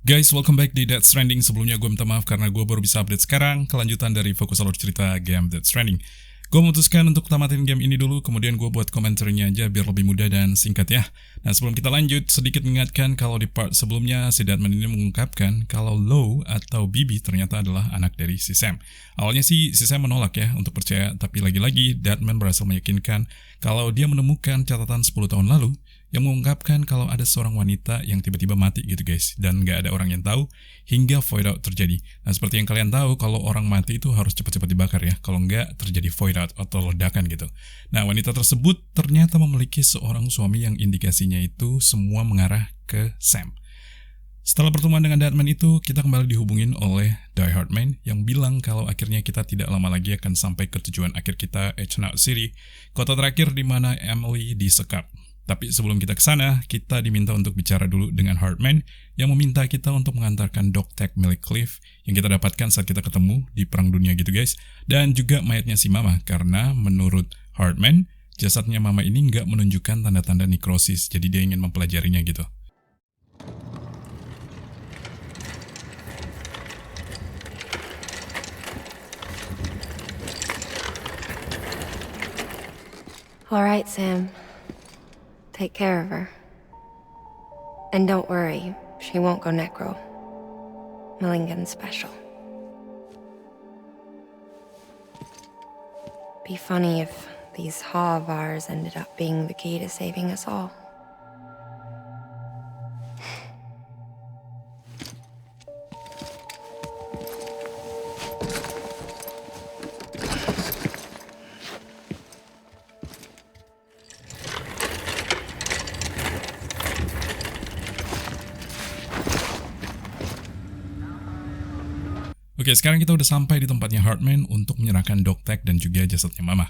Guys, welcome back di Death Stranding. Sebelumnya gue minta maaf karena gue baru bisa update sekarang, kelanjutan dari fokus alur cerita game Death Stranding. Gue memutuskan untuk tamatin game ini dulu, kemudian gue buat komentarnya aja biar lebih mudah dan singkat ya. Nah, sebelum kita lanjut, sedikit mengingatkan kalau di part sebelumnya si Death Man ini mengungkapkan kalau Lo atau Bibi ternyata adalah anak dari si Sam. Awalnya sih si Sam menolak ya untuk percaya, tapi lagi-lagi Death Man berhasil meyakinkan kalau dia menemukan catatan 10 tahun lalu yang mengungkapkan kalau ada seorang wanita yang tiba-tiba mati gitu guys, dan gak ada orang yang tahu hingga void out terjadi. Nah, seperti yang kalian tahu, kalau orang mati itu harus cepat-cepat dibakar ya, kalau enggak terjadi void out atau ledakan gitu. Nah, wanita tersebut ternyata memiliki seorang suami yang indikasinya itu semua mengarah ke Sam. Setelah pertemuan dengan Death Man itu, kita kembali dihubungin oleh Diehard Man yang bilang kalau akhirnya kita tidak lama lagi akan sampai ke tujuan akhir kita, Echnut City, kota terakhir di mana Emily disekap. Tapi sebelum kita ke sana, kita diminta untuk bicara dulu dengan Heartman yang meminta kita untuk mengantarkan dog tag milik Cliff yang kita dapatkan saat kita ketemu di Perang Dunia gitu guys. Dan juga mayatnya si Mama, karena menurut Heartman, jasadnya Mama ini nggak menunjukkan tanda-tanda nekrosis, jadi dia ingin mempelajarinya gitu. Alright, Sam. Take care of her. And don't worry, she won't go necro. Millingan's special. Be funny if these Ha of ours ended up being the key to saving us all. Oke, sekarang kita udah sampai di tempatnya Heartman untuk menyerahkan dog tag dan juga jasadnya Mama.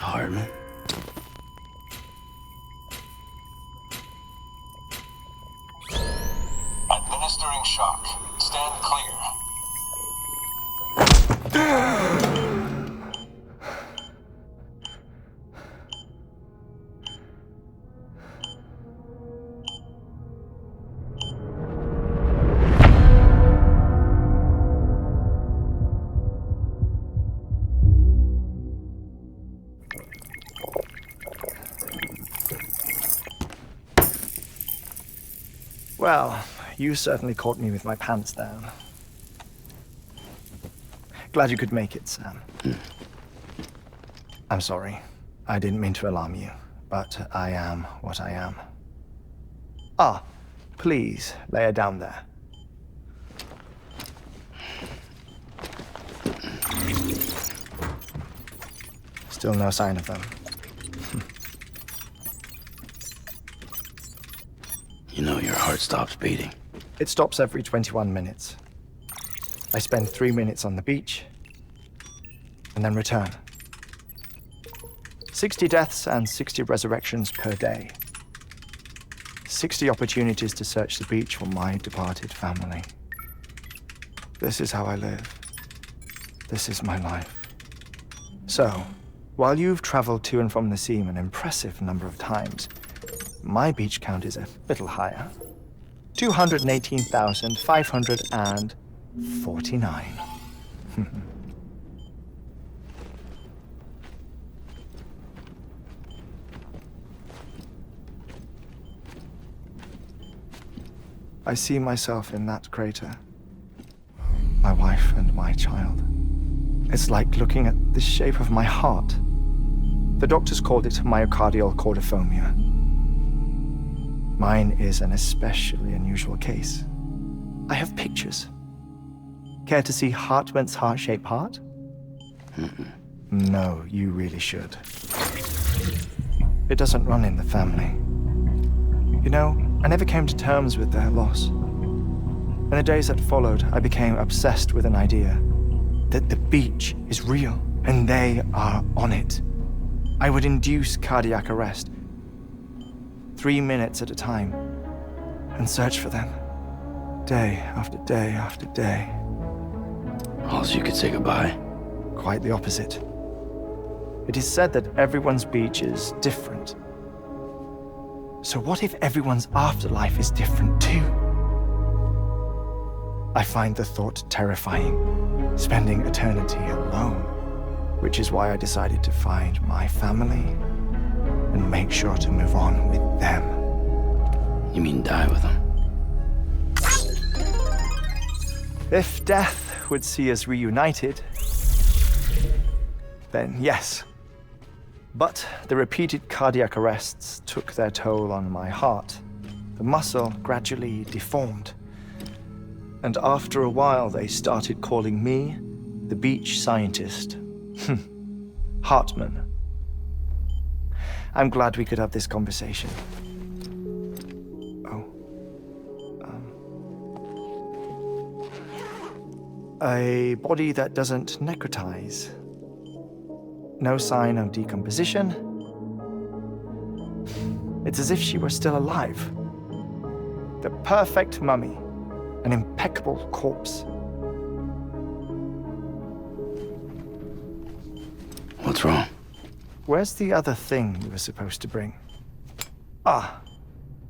Heartman. Administering shock. Stand clear. Well, you certainly caught me with my pants down. Glad you could make it, Sam. I'm sorry. I didn't mean to alarm you, but I am what I am. Ah, please, lay her down there. Still no sign of them. You know your heart stops beating. It stops every 21 minutes. I spend 3 minutes on the beach, and then return. 60 deaths and 60 resurrections per day. 60 opportunities to search the beach for my departed family. This is how I live. This is my life. So, While you've traveled to and from the seam an impressive number of times, my beach count is a little higher. 218,549. I see myself in that crater. My wife and my child. It's like looking at the shape of my heart. The doctors called it myocardial cordiformia. Mine is an especially unusual case. I have pictures. Care to see Heartman's heart-shaped heart? No, you really should. It doesn't run in the family. You know, I never came to terms with their loss. In the days that followed, I became obsessed with an idea that the beach is real and they are on it. I would induce cardiac arrest, 3 minutes at a time, and search for them, day after day after day. All you could say goodbye. Quite the opposite. It is said that everyone's beach is different. So what if everyone's afterlife is different too? I find the thought terrifying, spending eternity alone, which is why I decided to find my family and make sure to move on with them. You mean die with them? If death would see us reunited, then yes. But the repeated cardiac arrests took their toll on my heart. The muscle gradually deformed. And after a while, they started calling me the beach scientist. Heartman. I'm glad we could have this conversation. A body that doesn't necrotize. No sign of decomposition. It's as if she were still alive. The perfect mummy. An impeccable corpse. What's wrong? Where's the other thing you were supposed to bring? Ah,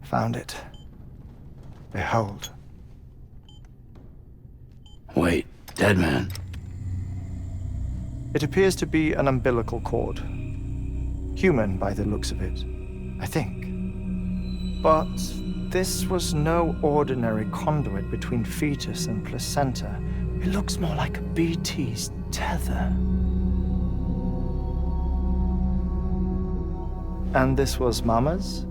found it. Behold. Wait, dead man. It appears to be an umbilical cord. Human by the looks of it, I think. But this was no ordinary conduit between fetus and placenta. It looks more like a BT's tether. And this was Mama's?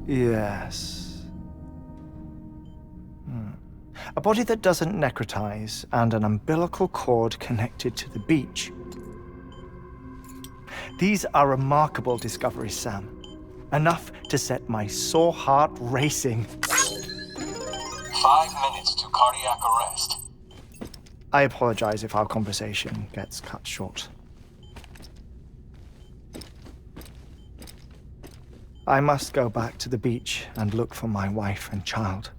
Yes. A body that doesn't necrotize and an umbilical cord connected to the beach. These are remarkable discoveries, Sam. Enough to set my sore heart racing. 5 minutes to cardiac arrest. I apologize if our conversation gets cut short. I must go back to the beach and look for my wife and child.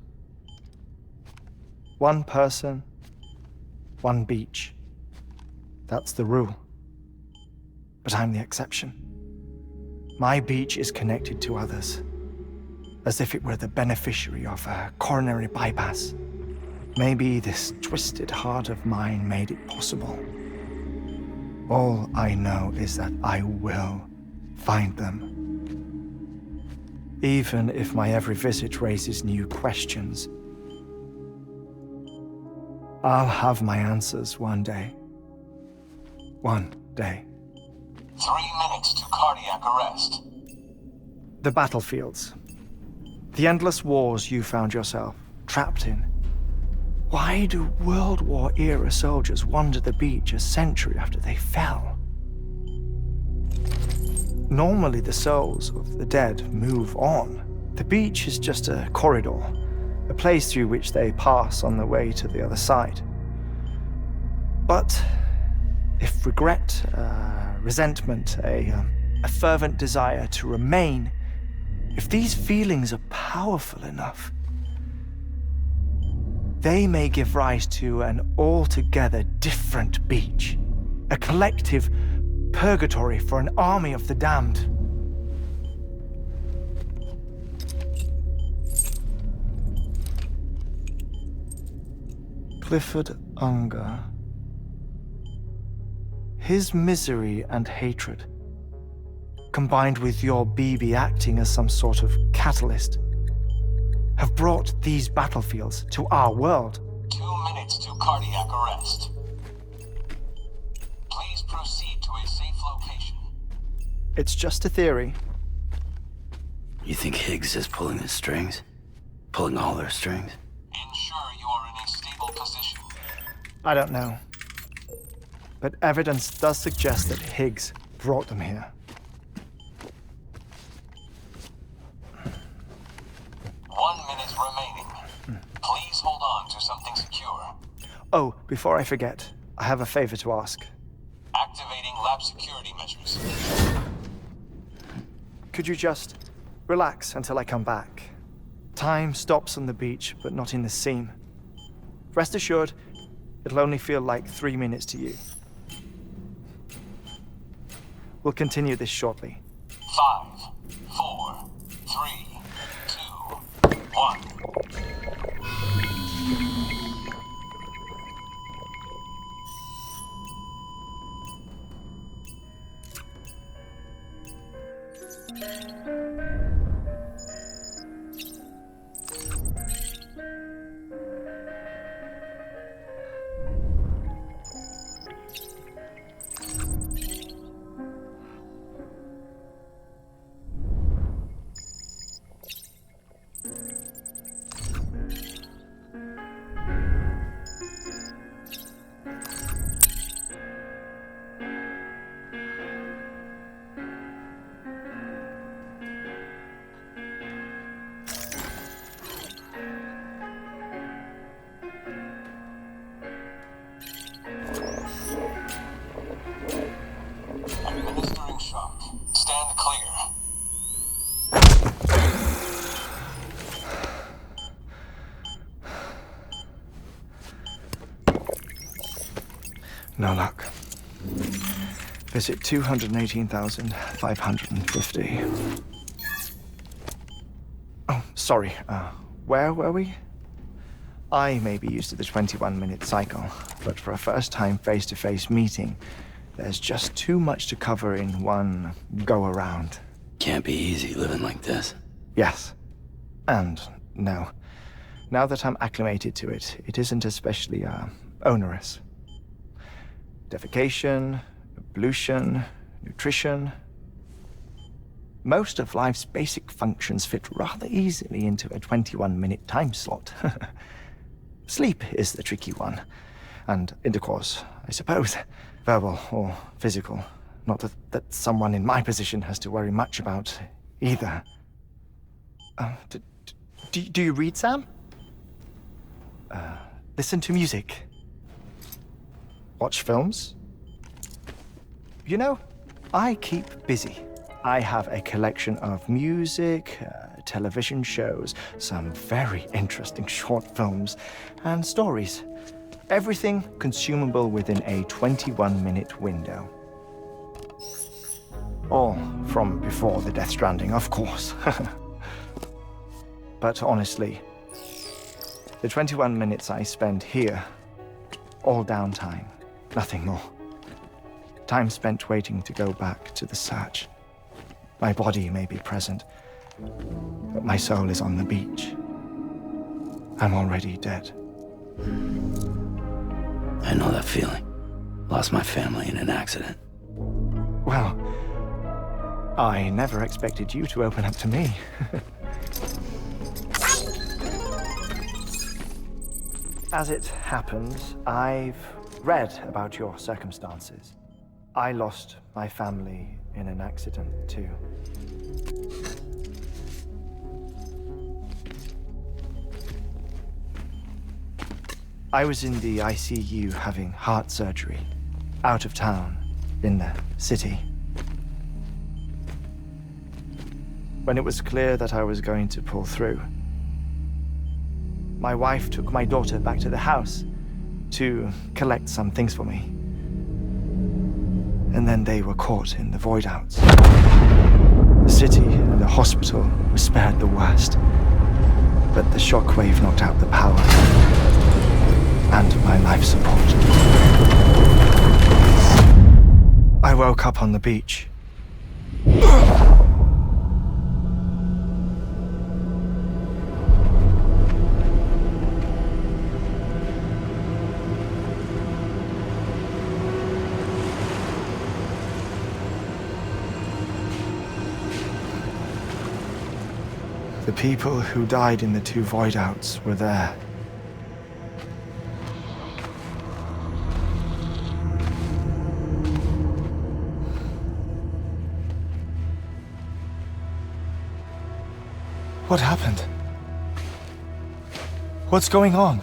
One person, one beach. That's the rule. But I'm the exception. My beach is connected to others, as if it were the beneficiary of a coronary bypass. Maybe this twisted heart of mine made it possible. All I know is that I will find them. Even if my every visit raises new questions, I'll have my answers one day. One day. 3 minutes to cardiac arrest. The battlefields. The endless wars you found yourself trapped in. Why do World War-era soldiers wander the beach a century after they fell? Normally the souls of the dead move on. The beach is just a corridor, a place through which they pass on the way to the other side. But if regret, resentment, a fervent desire to remain, if these feelings are powerful enough, they may give rise to an altogether different beach. A collective purgatory for an army of the damned. Clifford Unger. His misery and hatred, combined with your BB acting as some sort of catalyst, have brought these battlefields to our world. 2 minutes to cardiac arrest. Please proceed to a safe location. It's just a theory. You think Higgs is pulling the strings? Pulling all their strings? Ensure you are in a stable position. I don't know. But evidence does suggest that Higgs brought them here. 1 minute remaining. Please hold on to something secure. Oh, before I forget, I have a favor to ask. Activating lab security measures. Could you just relax until I come back? Time stops on the beach, but not in the scene. Rest assured, it'll only feel like 3 minutes to you. We'll continue this shortly. 5, 4, 3, 2, 1. Administering shock. Stand clear. No luck. Visit 218,550. Oh, sorry. Where were we? I may be used to the 21-minute cycle, but for a first-time face-to-face meeting, there's just too much to cover in one go-around. Can't be easy living like this. Yes. And no. Now that I'm acclimated to it, it isn't especially, onerous. Defecation, ablution, nutrition. Most of life's basic functions fit rather easily into a 21-minute time slot. Sleep is the tricky one. And intercourse, I suppose. Verbal or physical. Not that someone in my position has to worry much about either. Do you read, Sam? Listen to music. Watch films? You know, I keep busy. I have a collection of music, television shows, some very interesting short films, and stories. Everything consumable within a 21-minute window. All from before the Death Stranding, of course. But honestly, the 21 minutes I spend here, all downtime, nothing more. Time spent waiting to go back to the search. My body may be present, but my soul is on the beach. I'm already dead. I know that feeling. Lost my family in an accident. Well, I never expected you to open up to me. As it happens, I've read about your circumstances. I lost my family in an accident, too. I was in the ICU having heart surgery, out of town, in the city. When it was clear that I was going to pull through, my wife took my daughter back to the house to collect some things for me. and then they were caught in the void outs. The city and the hospital were spared the worst, but the shockwave knocked out the power and my life support. I woke up on the beach. The people who died in the 2 void outs were there. What happened? What's going on?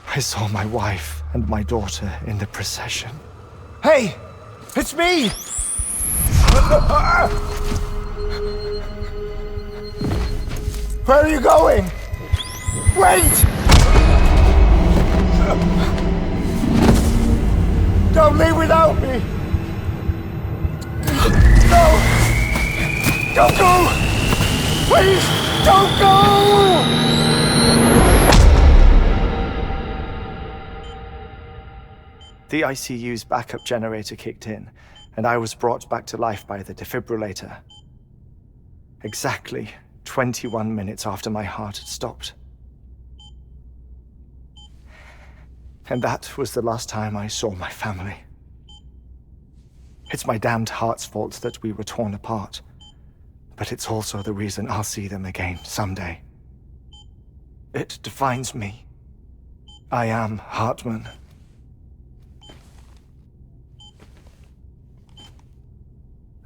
I saw my wife and my daughter in the procession. Hey! It's me! Where are you going? Wait! Don't leave without me! No! Don't go! Please, don't go! The ICU's backup generator kicked in, and I was brought back to life by the defibrillator. Exactly 21 minutes after my heart had stopped. And that was the last time I saw my family. It's my damned heart's fault that we were torn apart, but it's also the reason I'll see them again someday. It defines me. I am Heartman.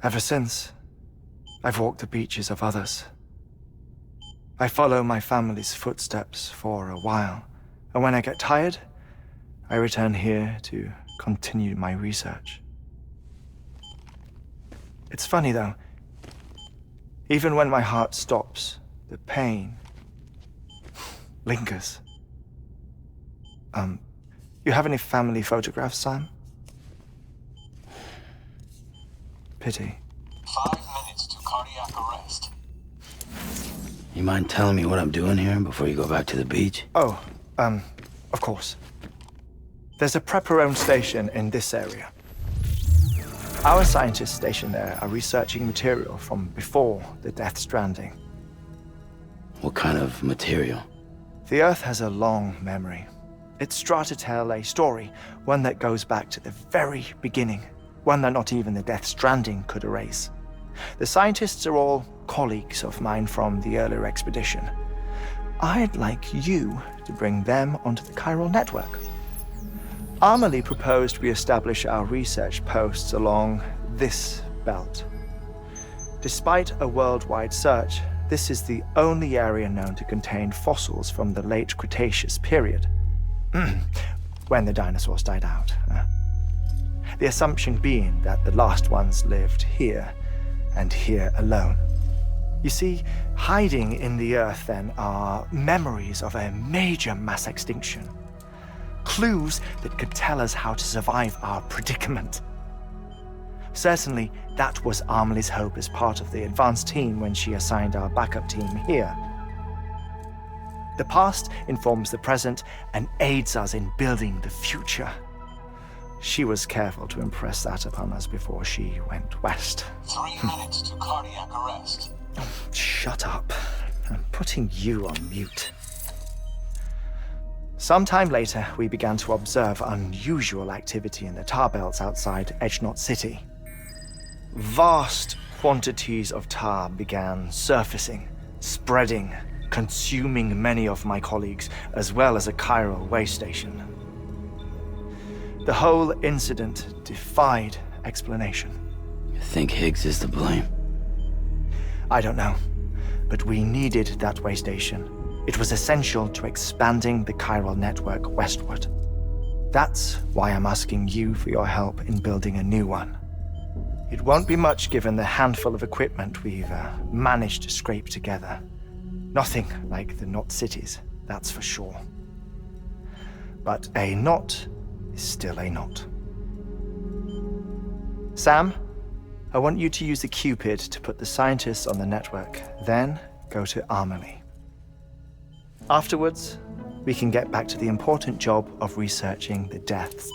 Ever since, I've walked the beaches of others. I follow my family's footsteps for a while, and when I get tired, I return here to continue my research. It's funny though, even when my heart stops, the pain lingers. You have any family photographs, Sam? Pity. 5 minutes to cardiac arrest. You mind telling me what I'm doing here before you go back to the beach? Oh, of course. There's a prep-your-own station in this area. Our scientists stationed there are researching material from before the Death Stranding. What kind of material? The Earth has a long memory. It's trying to tell a story, one that goes back to the very beginning. One that not even the Death Stranding could erase. The scientists are all colleagues of mine from the earlier expedition. I'd like you to bring them onto the chiral network. Amelie proposed we establish our research posts along this belt. Despite a worldwide search, this is the only area known to contain fossils from the late Cretaceous period, when the dinosaurs died out. The assumption being that the last ones lived here, and here alone. You see, hiding in the Earth then are memories of a major mass extinction. Clues that could tell us how to survive our predicament. Certainly, that was Amelie's hope as part of the advanced team when she assigned our backup team here. The past informs the present and aids us in building the future. She was careful to impress that upon us before she went west. 3 minutes to cardiac arrest. Shut up. I'm putting you on mute. Sometime later, we began to observe unusual activity in the tar belts outside Edgenot City. Vast quantities of tar began surfacing, spreading, consuming many of my colleagues, as well as a chiral way station. The whole incident defied explanation. You think Higgs is to blame? I don't know, but we needed that way station, It was essential to expanding the chiral network westward. That's why I'm asking you for your help in building a new one. It won't be much given the handful of equipment we've managed to scrape together. Nothing like the knot cities, that's for sure. But a knot is still a knot. Sam, I want you to use the Cupid to put the scientists on the network, then go to Armory. Afterwards, we can get back to the important job of researching the deaths.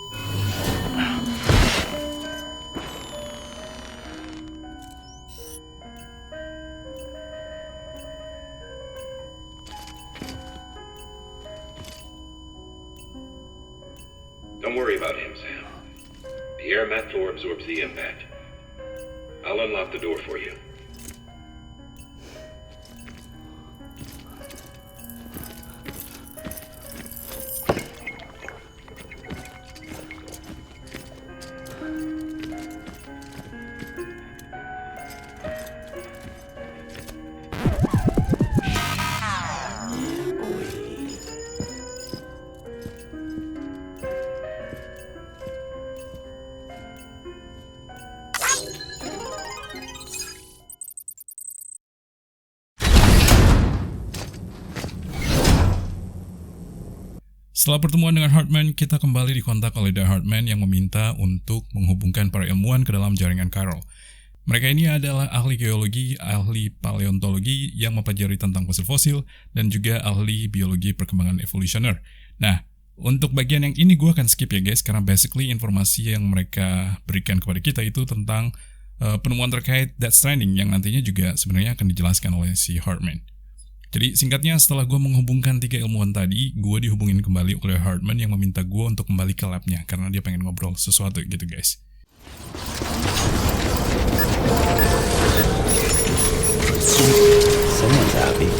Don't worry about him, Sam. The air mat floor absorbs the impact. I'll unlock the door for you. Setelah pertemuan dengan Heartman, kita kembali dikontak oleh Death Man yang meminta untuk menghubungkan para ilmuwan ke dalam jaringan chiral. Mereka ini adalah ahli geologi, ahli paleontologi yang mempelajari tentang fosil-fosil, dan juga ahli biologi perkembangan evolusioner. Nah, untuk bagian yang ini gue akan skip ya guys, karena basically informasi yang mereka berikan kepada kita itu tentang penemuan terkait Death Stranding yang nantinya juga sebenarnya akan dijelaskan oleh si Heartman. Jadi singkatnya, setelah gue menghubungkan 3 ilmuwan tadi, gue dihubungin kembali oleh Heartman yang meminta gue untuk kembali ke labnya karena dia pengen ngobrol sesuatu gitu guys. Someone's happy.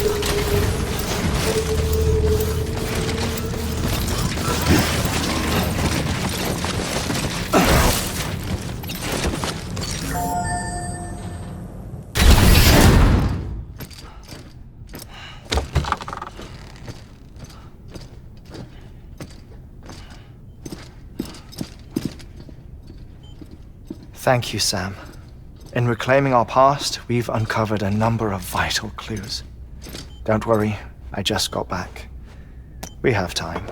Thank you, Sam. In reclaiming our past, we've uncovered a number of vital clues. Don't worry, I just got back. We have time.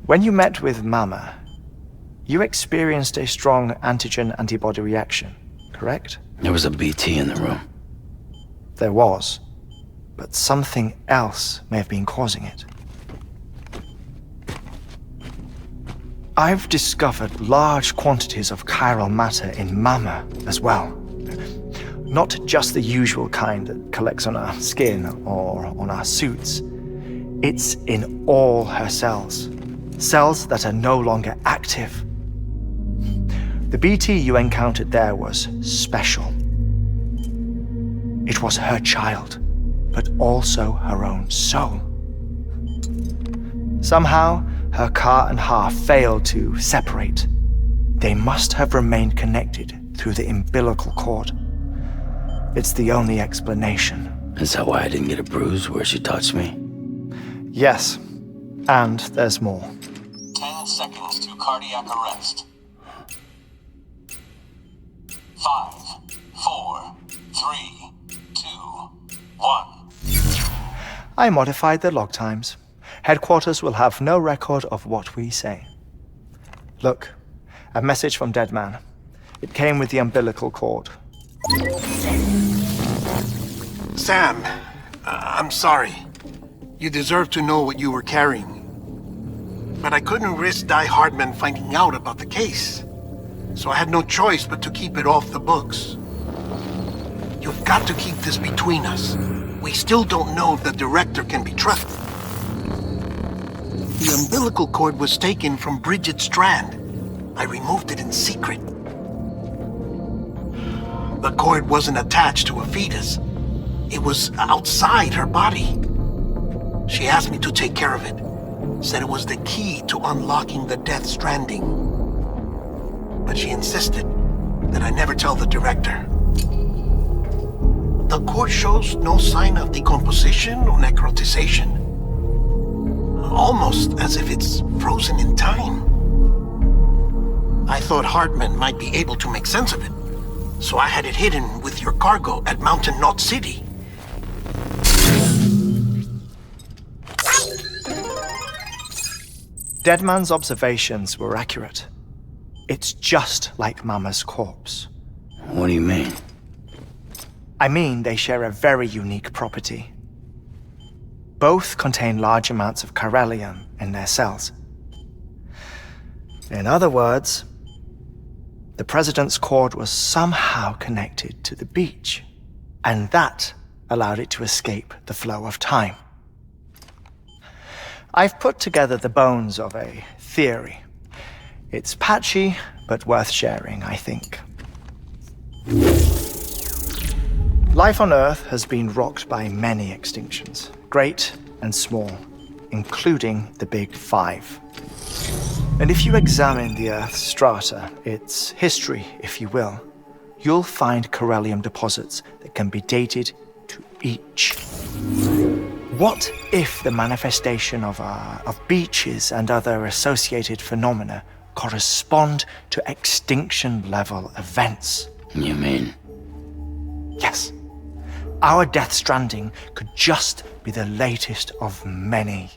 When you met with Mama, you experienced a strong antigen-antibody reaction, correct? There was a BT in the room. There was, but something else may have been causing it. I've discovered large quantities of chiral matter in Mama as well. Not just the usual kind that collects on our skin or on our suits. It's in all her cells. Cells that are no longer active. The BT you encountered there was special. It was her child, but also her own soul. Somehow, her car and half failed to separate. They must have remained connected through the umbilical cord. It's the only explanation. Is that why I didn't get a bruise where she touched me? Yes, and there's more. 10 seconds to cardiac arrest. 5, 4, 3, 2, 1. I modified the log times. Headquarters will have no record of what we say. Look, a message from Dead Man. It came with the umbilical cord. Sam, I'm sorry. You deserve to know what you were carrying. But I couldn't risk Diehard Man finding out about the case. So I had no choice but to keep it off the books. You've got to keep this between us. We still don't know if the director can be trusted. The umbilical cord was taken from Bridget's strand. I removed it in secret. The cord wasn't attached to a fetus. It was outside her body. She asked me to take care of it. Said it was the key to unlocking the Death Stranding. But she insisted that I never tell the director. the core shows no sign of decomposition or necrotization. Almost as if it's frozen in time. I thought Heartman might be able to make sense of it, so I had it hidden with your cargo at Mountain Knot City. Deadman's observations were accurate. It's just like Mama's corpse. What do you mean? I mean, they share a very unique property. Both contain large amounts of chiralium in their cells. In other words, the president's cord was somehow connected to the beach, and that allowed it to escape the flow of time. I've put together the bones of a theory. It's patchy, but worth sharing, I think. Life on Earth has been rocked by many extinctions, great and small, including the Big Five. And if you examine the Earth's strata, its history, if you will, you'll find chiralium deposits that can be dated to each. What if the manifestation of beaches and other associated phenomena correspond to extinction-level events? You mean? Yes. Our Death Stranding could just be the latest of many.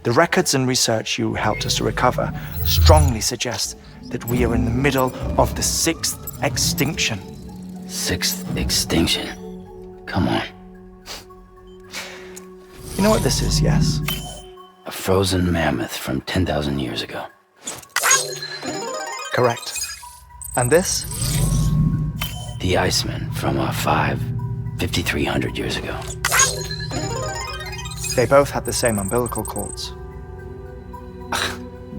The records and research you helped us to recover strongly suggest that we are in the middle of the 6th extinction. 6th extinction? Come on. You know what this is, yes? A frozen mammoth from 10,000 years ago. Correct. And this? The Iceman from 5,300 years ago. They both had the same umbilical cords.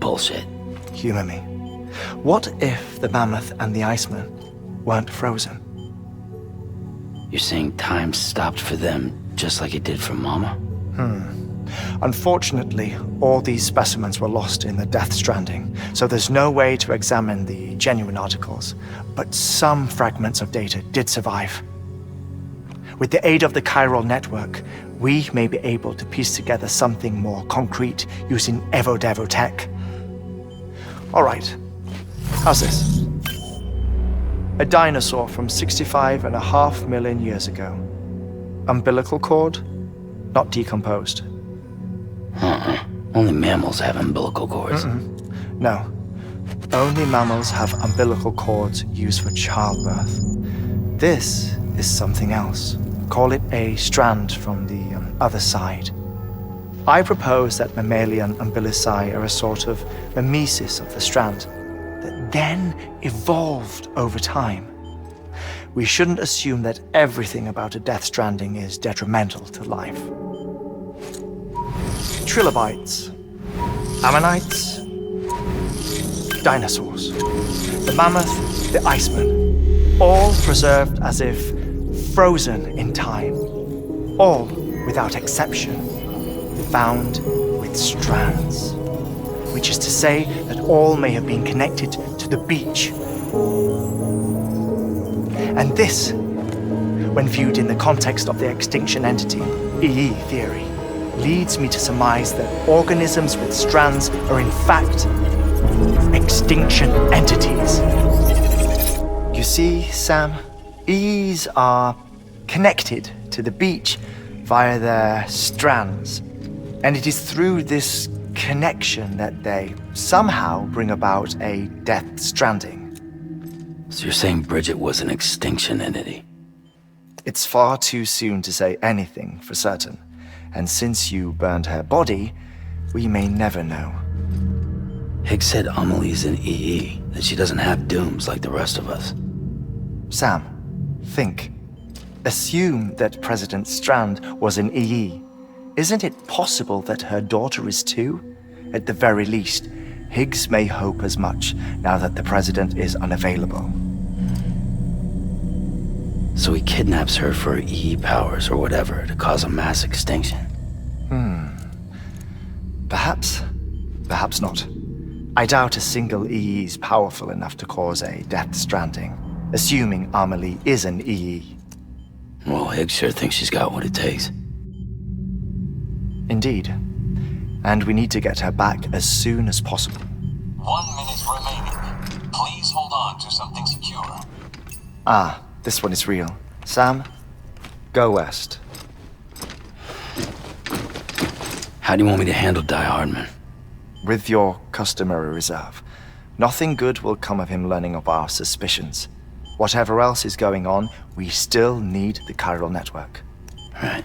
Bullshit. Humor me. What if the mammoth and the Iceman weren't frozen? You're saying time stopped for them just like it did for Mama? Unfortunately, all these specimens were lost in the Death Stranding, so there's no way to examine the genuine articles, but some fragments of data did survive. With the aid of the chiral network, we may be able to piece together something more concrete using Evo-Devo tech. All right, how's this? A dinosaur from 65.5 million years ago. Umbilical cord, not decomposed. Only mammals have umbilical cords. No. Only mammals have umbilical cords used for childbirth. This is something else. Call it a strand from the other side. I propose that mammalian umbilici are a sort of mimesis of the strand that then evolved over time. We shouldn't assume that everything about a Death Stranding is detrimental to life. Trilobites, ammonites, dinosaurs, the mammoth, the Iceman, all preserved as if frozen in time, all without exception, found with strands, which is to say that all may have been connected to the beach. And this, when viewed in the context of the extinction entity, EE theory, leads me to surmise that organisms with strands are in fact extinction entities. You see, Sam, EEs are connected to the beach via their strands, and it is through this connection that they somehow bring about a Death Stranding. So you're saying Bridget was an extinction entity? It's far too soon to say anything for certain, and since you burned her body, we may never know. Higgs said Amelie's an EE, that she doesn't have dooms like the rest of us. Sam, think. Assume that President Strand was an EE. Isn't it possible that her daughter is too? At the very least, Higgs may hope as much now that the president is unavailable. So he kidnaps her for EE powers or whatever to cause a mass extinction. Perhaps. Perhaps not. I doubt a single EE is powerful enough to cause a Death Stranding, assuming Amelie is an EE. Well, Higgs sure thinks she's got what it takes. Indeed. And we need to get her back as soon as possible. 1 minute remaining. Please hold on to something secure. Ah, this one is real. Sam, go west. How do you want me to handle Diehard Man? With your customary reserve. Nothing good will come of him learning of our suspicions. Whatever else is going on, we still need the chiral network. Right.